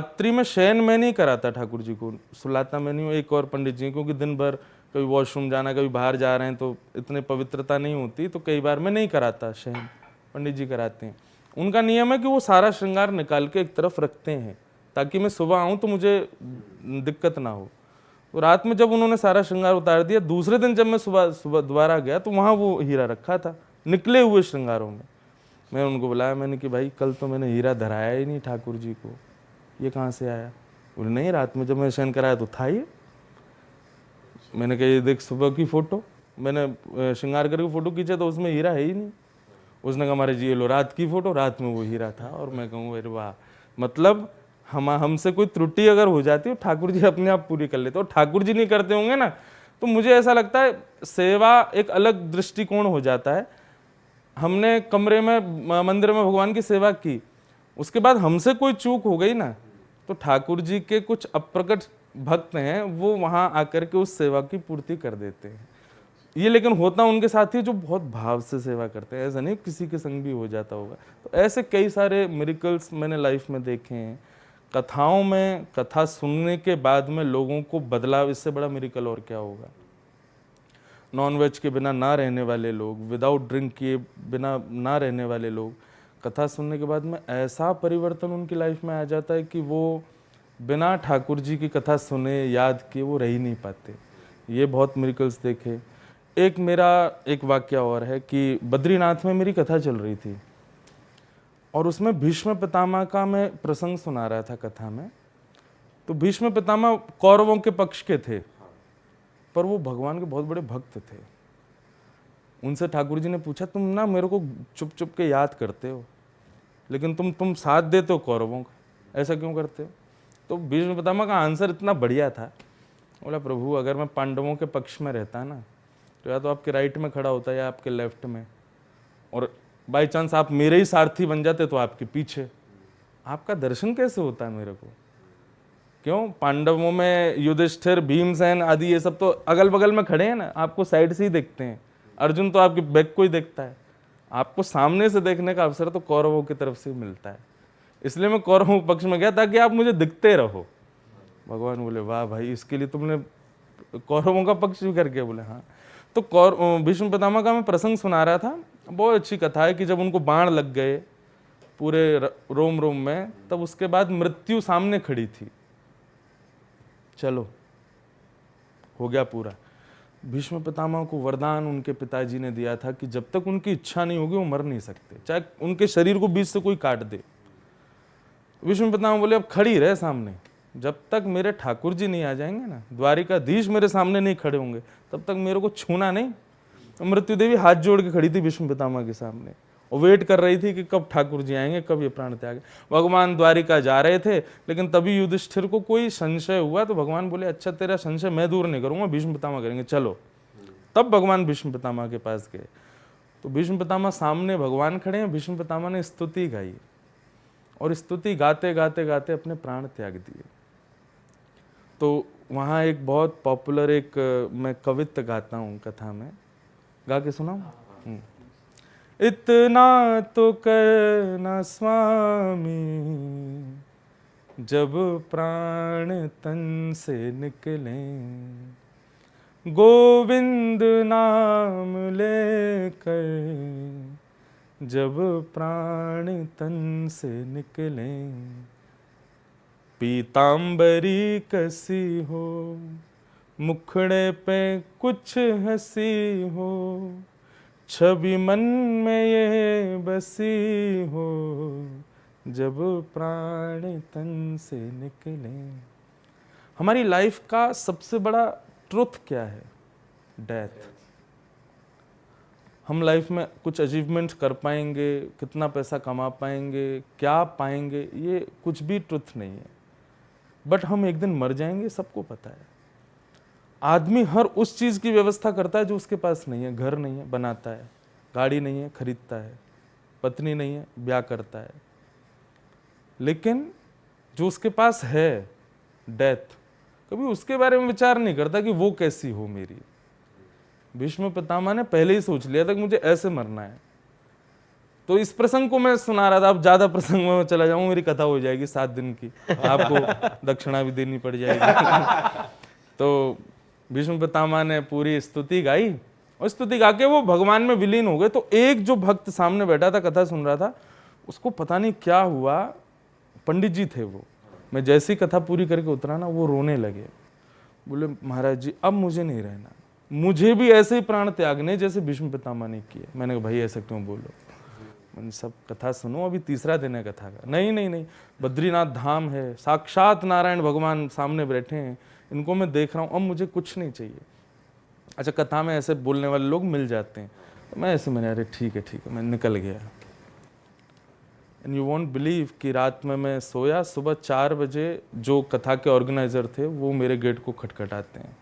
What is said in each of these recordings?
रात्रि में शयन मैं नहीं कराता ठाकुर जी को, सुलाता मैं नहीं हूँ। एक और पंडित जी, क्योंकि दिन भर कभी वॉशरूम जाना, कभी बाहर जा रहे हैं, तो इतने पवित्रता नहीं होती, तो कई बार मैं नहीं कराता शयन, पंडित जी कराते हैं। उनका नियम है कि वो सारा श्रृंगार निकाल के एक तरफ रखते हैं, ताकि मैं सुबह आऊँ तो मुझे दिक्कत ना हो। तो रात में जब उन्होंने सारा श्रृंगार उतार दिया, दूसरे दिन जब मैं सुबह सुबह दोबारा गया तो वहाँ वो हीरा रखा था, निकले हुए श्रृंगारों में। मैं उनको बुलाया, मैंने कि भाई कल तो मैंने हीरा धराया ही नहीं ठाकुर जी को, ये कहाँ से आया? बोले नहीं, रात में जब मैं शयन कराया तो था ये। मैंने कहा ये देख सुबह की फोटो, मैंने श्रृंगार करके फोटो खींचा तो उसमें हीरा है ही नहीं। उसने कहा हमारे जी ये लो रात की फोटो, रात में वो हीरा था। और मैं कहूँ अरे वाह, मतलब हमसे कोई त्रुटि अगर हो जाती है ठाकुर जी अपने आप पूरी कर लेते। और ठाकुर जी नहीं करते होंगे ना, तो मुझे ऐसा लगता है सेवा एक अलग दृष्टिकोण हो जाता है। हमने कमरे में मंदिर में भगवान की सेवा की, उसके बाद हमसे कोई चूक हो गई ना, तो ठाकुर जी के कुछ अप्रकट भक्त हैं, वो वहां आकर के उस सेवा की पूर्ति कर देते हैं। ये लेकिन होता उनके साथ ही जो बहुत भाव से सेवा करते हैं, ऐसा नहीं किसी के संग भी हो जाता होगा। तो ऐसे कई सारे मिरेकल्स मैंने लाइफ में देखे हैं। कथाओं में, कथा सुनने के बाद में लोगों को बदलाव, इससे बड़ा मिरेकल और क्या होगा। नॉनवेज के बिना ना रहने वाले लोग, विदाउट ड्रिंक किए बिना ना रहने वाले लोग, कथा सुनने के बाद में ऐसा परिवर्तन उनकी लाइफ में आ जाता है कि वो बिना ठाकुर जी की कथा सुने, याद किए, वो रह ही नहीं पाते। ये बहुत मिरेकल्स देखे। एक मेरा एक वाक्य और है कि बद्रीनाथ में मेरी कथा चल रही थी और उसमें भीष्म पितामह का मैं प्रसंग सुना रहा था कथा में। तो भीष्म पितामह कौरवों के पक्ष के थे, पर वो भगवान के बहुत बड़े भक्त थे। उनसे ठाकुर जी ने पूछा, तुम ना मेरे को चुप चुप के याद करते हो, लेकिन तुम साथ देते हो कौरवों का, ऐसा क्यों करते हो? तो भीष्म पितामह का आंसर इतना बढ़िया था। बोला प्रभु, अगर मैं पांडवों के पक्ष में रहता ना, तो या तो आपके राइट में खड़ा होता या आपके लेफ्ट में, और बाई चांस आप मेरे ही सारथी बन जाते तो आपके पीछे। आपका दर्शन कैसे होता है मेरे को? क्यों? पांडवों में युधिष्ठिर, भीमसेन आदि ये सब तो अगल बगल में खड़े हैं ना, आपको साइड से ही देखते हैं। अर्जुन तो आपके बैक को ही देखता है। आपको सामने से देखने का अवसर तो कौरवों की तरफ से मिलता है। इसलिए मैं कौरवों के पक्ष में गया ताकि आप मुझे दिखते रहो। भगवान बोले वाह भाई, इसके लिए तुमने कौरवों का पक्ष भी करके? बोले हाँ। तो भीष्म पितामह का मैं प्रसंग सुना रहा था। बहुत अच्छी कथा है कि जब उनको बाण लग गए पूरे रोम रोम में, तब उसके बाद मृत्यु सामने खड़ी थी। चलो हो गया पूरा। भीष्म पितामह को वरदान उनके पिताजी ने दिया था कि जब तक उनकी इच्छा नहीं होगी वो मर नहीं सकते, चाहे उनके शरीर को बीच से कोई काट दे। भीष्म पितामह बोले अब खड़ी रहे सामने, जब तक मेरे ठाकुर जी नहीं आ जाएंगे ना, द्वारिकाधीश मेरे सामने नहीं खड़े होंगे, तब तक मेरे को छूना नहीं। तो मृत्यु देवी हाथ जोड़ के खड़ी थी भीष्म पितामह के सामने और वेट कर रही थी कि कब ठाकुर जी आएंगे, कब ये प्राण त्याग। भगवान द्वारिका जा रहे थे, लेकिन तभी युधिष्ठिर को कोई संशय हुआ, तो भगवान बोले अच्छा तेरा संशय मैं दूर नहीं करूंगा, भीष्म पितामह करेंगे, चलो। तब भगवान भीष्म पितामह के पास गए। तो भीष्म पितामह सामने भगवान खड़े हैं, भीष्म पितामह ने स्तुति गाई और स्तुति गाते गाते गाते अपने प्राण त्याग दिए। तो वहाँ एक बहुत पॉपुलर एक मैं कवित्त गाता हूँ कथा में, गा के सुनाऊं? इतना तो करना स्वामी, जब प्राण तन से निकले, गोविंद नाम लेकर जब प्राण तन से निकले, पीतांबरी कसी हो, मुखड़े पे कुछ हंसी हो, छवि मन में ये बसी हो, जब प्राण तन से निकले। हमारी लाइफ का सबसे बड़ा ट्रुथ क्या है? डेथ। हम लाइफ में कुछ अचीवमेंट कर पाएंगे, कितना पैसा कमा पाएंगे, क्या पाएंगे, ये कुछ भी ट्रुथ नहीं है। बट हम एक दिन मर जाएंगे, सबको पता है। आदमी हर उस चीज की व्यवस्था करता है जो उसके पास नहीं है। घर नहीं है, बनाता है। गाड़ी नहीं है, खरीदता है। पत्नी नहीं है, ब्याह करता है। लेकिन जो उसके पास है, डेथ, कभी उसके बारे में विचार नहीं करता कि वो कैसी हो मेरी। भीष्म पितामह ने पहले ही सोच लिया था कि मुझे ऐसे मरना है। तो इस प्रसंग को मैं सुना रहा था। अब ज्यादा प्रसंग में चला जाऊं मेरी कथा हो जाएगी 7 दिन की, आपको दक्षिणा भी देनी पड़ जाएगी। तो भीष्म पितामह ने पूरी स्तुति गाई और स्तुति गा के वो भगवान में विलीन हो गए। तो एक जो भक्त सामने बैठा था, कथा सुन रहा था, उसको पता नहीं क्या हुआ, पंडित जी थे वो, मैं जैसी कथा पूरी करके उतरा ना, वो रोने लगे। बोले महाराज जी अब मुझे नहीं रहना, मुझे भी ऐसे ही प्राण त्यागने जैसे भीष्म पितामह ने किए। मैंने कहा भाई ऐसा क्यों बोलो, मैंने सब कथा सुनो, अभी तीसरा दिन है कथा का। नहीं नहीं नहीं, बद्रीनाथ धाम है, साक्षात नारायण भगवान सामने बैठे हैं, इनको मैं देख रहा हूँ, अब मुझे कुछ नहीं चाहिए। अच्छा, कथा में ऐसे बोलने वाले लोग मिल जाते हैं, तो मैं ऐसे, मैंने अरे ठीक है, मैं निकल गया। एंड यू वॉन्ट बिलीव कि रात में मैं सोया, सुबह 4 बजे जो कथा के ऑर्गेनाइजर थे वो मेरे गेट को खटखटाते हैं।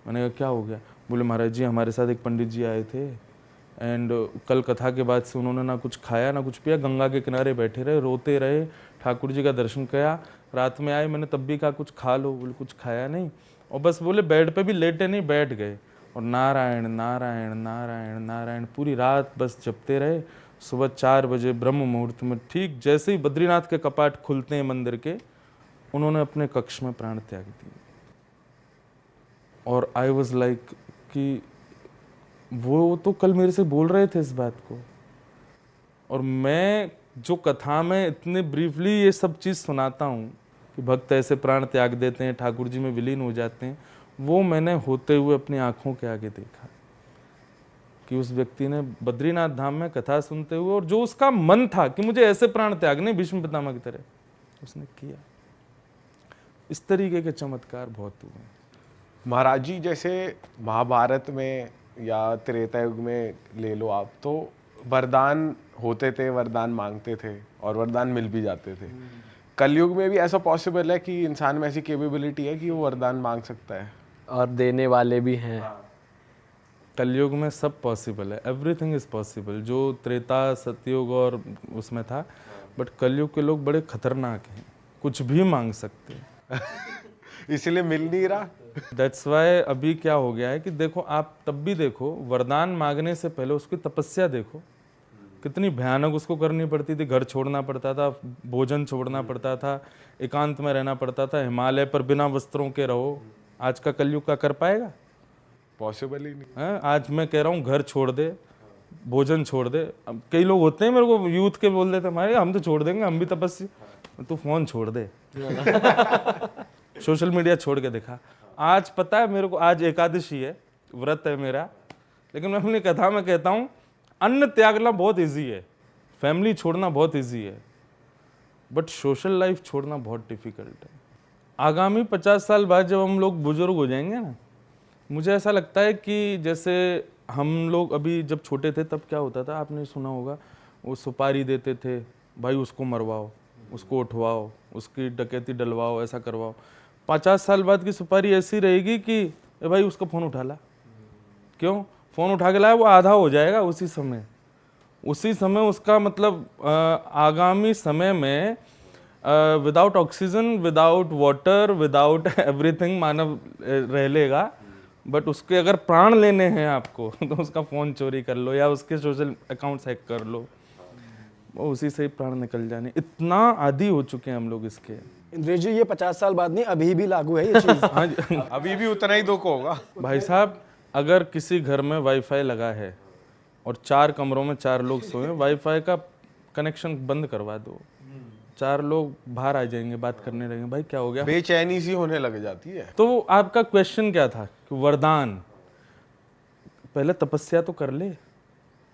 मैंने कहा क्या हो गया? बोले महाराज जी हमारे साथ एक पंडित जी आए थे एंड कल कथा के बाद से उन्होंने ना कुछ खाया ना कुछ पिया, गंगा के किनारे बैठे रहे, रोते रहे, ठाकुर जी का दर्शन किया, रात में आए, मैंने तब भी कहा कुछ खा लो, बोले कुछ खाया नहीं, और बस बोले बेड पे भी लेटे नहीं, बैठ गए और नारायण नारायण नारायण नारायण पूरी रात बस जपते रहे। सुबह 4 बजे ब्रह्म मुहूर्त में, ठीक जैसे ही बद्रीनाथ के कपाट खुलते हैं मंदिर के, उन्होंने अपने कक्ष में प्राण त्याग दिए। और आई वॉज लाइक कि वो तो कल मेरे से बोल रहे थे इस बात को, और मैं जो कथा में इतने ब्रीफली ये सब चीज़ सुनाता हूँ कि भक्त ऐसे प्राण त्याग देते हैं, ठाकुर जी में विलीन हो जाते हैं, वो मैंने होते हुए अपनी आंखों के आगे देखा कि उस व्यक्ति ने बद्रीनाथ धाम में कथा सुनते हुए, और जो उसका मन था कि मुझे ऐसे प्राण त्यागने भीष्म पितामह की तरह, उसने किया। इस तरीके के चमत्कार बहुत हुए। महाराज जी जैसे महाभारत में या त्रेता युग में ले लो आप, तो वरदान होते थे, वरदान मांगते थे और वरदान मिल भी जाते थे। कलयुग में भी ऐसा पॉसिबल है कि इंसान में ऐसी कैपेबिलिटी है कि वो वरदान मांग सकता है और देने वाले भी हैं। कलयुग में सब पॉसिबल है, एवरीथिंग इज पॉसिबल। जो त्रेता सतयुग और उसमें था, बट कलयुग के लोग बड़े खतरनाक हैं, कुछ भी मांग सकते हैं। इसलिए मिल नहीं रहा। दैट्स वाई अभी क्या हो गया है कि देखो, आप तब भी देखो, वरदान मांगने से पहले उसकी तपस्या देखो कितनी भयानक उसको करनी पड़ती थी। घर छोड़ना पड़ता था, भोजन छोड़ना पड़ता था, एकांत में रहना पड़ता था, हिमालय पर बिना वस्त्रों के रहो। आज का कलयुग का कर पाएगा? पॉसिबल ही नहीं है। आज मैं कह रहा हूँ घर छोड़ दे, भोजन छोड़ दे। अब कई लोग होते हैं मेरे को यूथ के बोल देते हैं हम तो छोड़ देंगे, हम भी तपस्या। तू फोन छोड़ दे, सोशल मीडिया छोड़ के दिखा। आज पता है मेरे को, आज एकादशी है, व्रत है मेरा, लेकिन मैं अपनी कथा में कहता हूँ अन्न त्यागना बहुत इजी है, फैमिली छोड़ना बहुत इजी है, बट सोशल लाइफ छोड़ना बहुत डिफिकल्ट है। आगामी 50 साल बाद जब हम लोग बुजुर्ग हो जाएंगे ना, मुझे ऐसा लगता है कि जैसे हम लोग अभी जब छोटे थे तब क्या होता था, आपने सुना होगा, वो सुपारी देते थे, भाई उसको मरवाओ, उसको उठवाओ, उसकी डकैती डलवाओ, ऐसा करवाओ। 50 साल बाद की सुपारी ऐसी रहेगी कि ए भाई उसका फ़ोन उठा ला। क्यों? फ़ोन उठा के लाया, वो आधा हो जाएगा उसी समय उसका मतलब आगामी समय में without oxygen, without water, without everything मानव रह लेगा। बट उसके अगर प्राण लेने हैं आपको तो उसका फ़ोन चोरी कर लो या उसके सोशल अकाउंट्स हैक कर लो, वो उसी से ही प्राण निकल जाने। इतना आदी हो चुके हैं हम लोग इसके। इंद्रेश जी, ये 50 साल बाद नहीं, अभी भी लागू है ये चीज़। हाँ जी, अभी भी उतना ही दुख होगा भाई साहब। अगर किसी घर में वाईफाई लगा है और 4 कमरों में 4 लोग सोए, वाईफाई का कनेक्शन बंद करवा दो, 4 लोग बाहर आ जाएंगे, बात करने लगेंगे, भाई क्या हो गया, बेचैनी सी होने लग जाती है। तो आपका क्वेश्चन क्या था कि वरदान, पहले तपस्या तो कर ले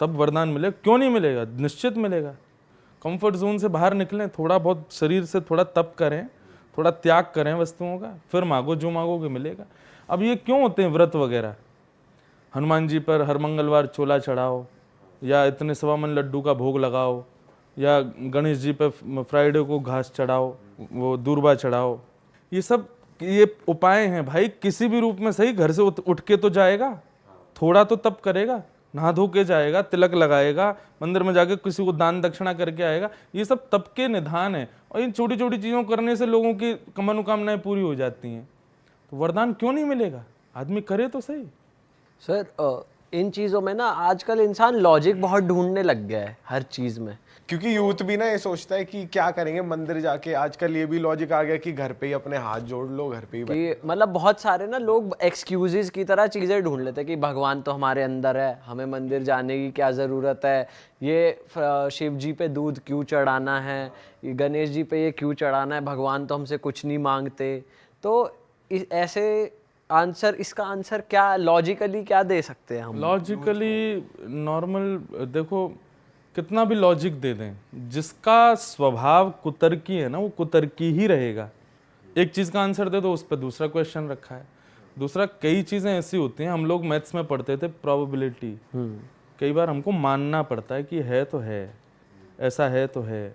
तब वरदान मिलेगा। क्यों नहीं मिलेगा? निश्चित मिलेगा। कंफर्ट जोन से बाहर निकलें, थोड़ा बहुत शरीर से थोड़ा तप करें, थोड़ा त्याग करें वस्तुओं का, फिर मांगो, जो मांगोगे मिलेगा। अब ये क्यों होते हैं व्रत वगैरह? हनुमान जी पर हर मंगलवार चोला चढ़ाओ, या इतने 1.25 मन लड्डू का भोग लगाओ, या गणेश जी पे फ्राइडे को घास चढ़ाओ, वो दूर्बा चढ़ाओ। ये सब ये उपाय हैं भाई, किसी भी रूप में सही। घर से उठ के तो जाएगा, थोड़ा तो तप करेगा, नहा धो के जाएगा, तिलक लगाएगा, मंदिर में जाके किसी को दान दक्षिणा करके आएगा। ये सब तप के निधान है, और इन छोटी छोटी चीज़ों करने से लोगों की मनोकामनाएं पूरी हो जाती हैं। तो वरदान क्यों नहीं मिलेगा? आदमी करे तो सही। सर इन चीज़ों में ना आजकल इंसान लॉजिक बहुत ढूंढने लग गया है हर चीज़ में। क्योंकि यूथ भी ना ये सोचता है कि क्या करेंगे मंदिर जाके, आजकल ये भी लॉजिक आ गया कि घर पे ही अपने हाथ जोड़ लो, घर पे ही कि मतलब बहुत सारे ना लोग एक्सक्यूजेस की तरह चीज़ें ढूंढ लेते हैं कि भगवान तो हमारे अंदर है, हमें मंदिर जाने की क्या ज़रूरत है, ये शिव जी पे दूध क्यों चढ़ाना है, ये गणेश जी पे ये क्यों चढ़ाना है, भगवान तो हमसे कुछ नहीं मांगते। तो ऐसे आंसर, इसका आंसर क्या लॉजिकली क्या दे सकते हैं हम? लॉजिकली नॉर्मल देखो, कितना भी लॉजिक दे दें, जिसका स्वभाव कुतर्की है ना वो कुतर्की ही रहेगा। एक चीज़ का आंसर दे दो, उस पर दूसरा क्वेश्चन रखा है। दूसरा, कई चीज़ें ऐसी होती हैं, हम लोग मैथ्स में पढ़ते थे प्रोबेबिलिटी, कई बार हमको मानना पड़ता है कि है तो है, ऐसा है तो है।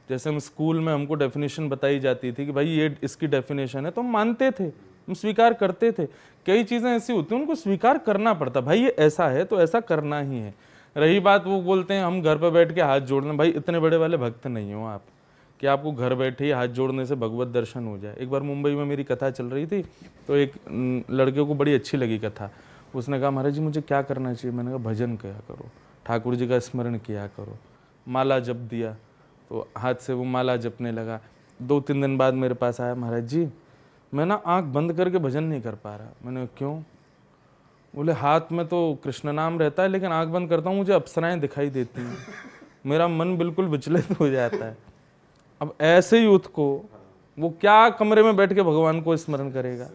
जैसे हम स्कूल में हमको डेफिनेशन बताई जाती थी कि भाई ये इसकी डेफिनेशन है, तो हम मानते थे, हम स्वीकार करते थे। कई चीज़ें ऐसी होती हैं उनको स्वीकार करना पड़ता, भाई ये ऐसा है तो ऐसा करना ही है। रही बात, वो बोलते हैं हम घर पर बैठ के हाथ जोड़ना, भाई इतने बड़े वाले भक्त नहीं हो आप कि आपको घर बैठे ही हाथ जोड़ने से भगवत दर्शन हो जाए। एक बार मुंबई में मेरी कथा चल रही थी, तो एक लड़के को बड़ी अच्छी लगी कथा। उसने कहा महाराज जी मुझे क्या करना चाहिए? मैंने कहा भजन किया करो, ठाकुर जी का स्मरण किया करो, माला जप दिया, तो हाथ से वो माला जपने लगा। 2-3 दिन बाद मेरे पास आया, महाराज जी मैं ना आँख बंद करके भजन नहीं कर पा रहा। मैंने क्यों? बोले हाथ में तो कृष्ण नाम रहता है, लेकिन आंख बंद करता हूँ मुझे अप्सराएं दिखाई देती हैं, मेरा मन बिल्कुल विचलित हो जाता है। अब ऐसे यूथ को वो क्या कमरे में बैठ के भगवान को स्मरण करेगा?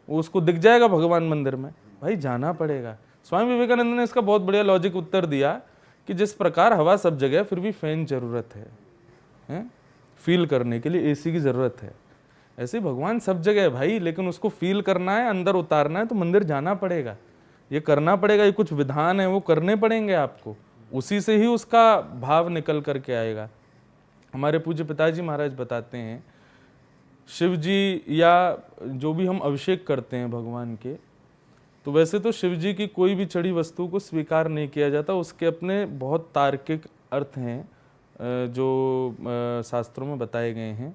वो उसको दिख जाएगा भगवान मंदिर में? भाई जाना पड़ेगा। स्वामी विवेकानंद ने इसका बहुत बढ़िया लॉजिक उत्तर दिया कि जिस प्रकार हवा सब जगह, फिर भी फैन जरूरत है? फील करने के लिए एसी की जरूरत है। ऐसे भगवान सब जगह है भाई, लेकिन उसको फील करना है, अंदर उतारना है तो मंदिर जाना पड़ेगा, ये करना पड़ेगा। ये कुछ विधान है वो करने पड़ेंगे आपको, उसी से ही उसका भाव निकल करके आएगा। हमारे पूज्य पिताजी महाराज बताते हैं, शिव जी या जो भी हम अभिषेक करते हैं भगवान के, तो वैसे तो शिव जी की कोई भी चढ़ी वस्तु को स्वीकार नहीं किया जाता, उसके अपने बहुत तार्किक अर्थ हैं जो शास्त्रों में बताए गए हैं।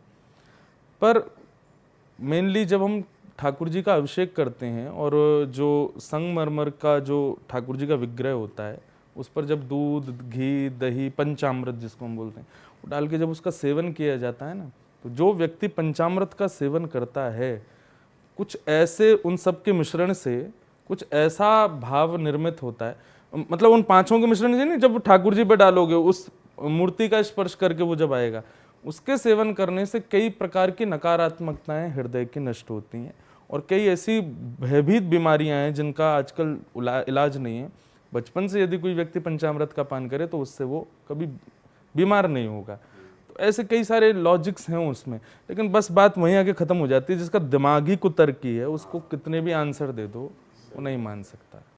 पर मेनली जब हम ठाकुर जी का अभिषेक करते हैं और जो संगमरमर का जो ठाकुर जी का विग्रह होता है, उस पर जब दूध, घी, दही, पंचामृत जिसको हम बोलते हैं, वो डाल के जब उसका सेवन किया जाता है ना, तो जो व्यक्ति पंचामृत का सेवन करता है, कुछ ऐसे उन सब के मिश्रण से कुछ ऐसा भाव निर्मित होता है, मतलब उन पांचों के मिश्रण से नहीं, जब ठाकुर जी पे डालोगे उस मूर्ति का स्पर्श करके वो जब आएगा, उसके सेवन करने से कई प्रकार की नकारात्मकताएं हृदय की नष्ट होती हैं और कई ऐसी भयभीत बीमारियां हैं जिनका आजकल इलाज नहीं है। बचपन से यदि कोई व्यक्ति पंचामृत का पान करे तो उससे वो कभी बीमार नहीं होगा। तो ऐसे कई सारे लॉजिक्स हैं उसमें, लेकिन बस बात वहीं आके ख़त्म हो जाती है, जिसका दिमागी कुतर्की है उसको कितने भी आंसर दे दो वो नहीं मान सकता।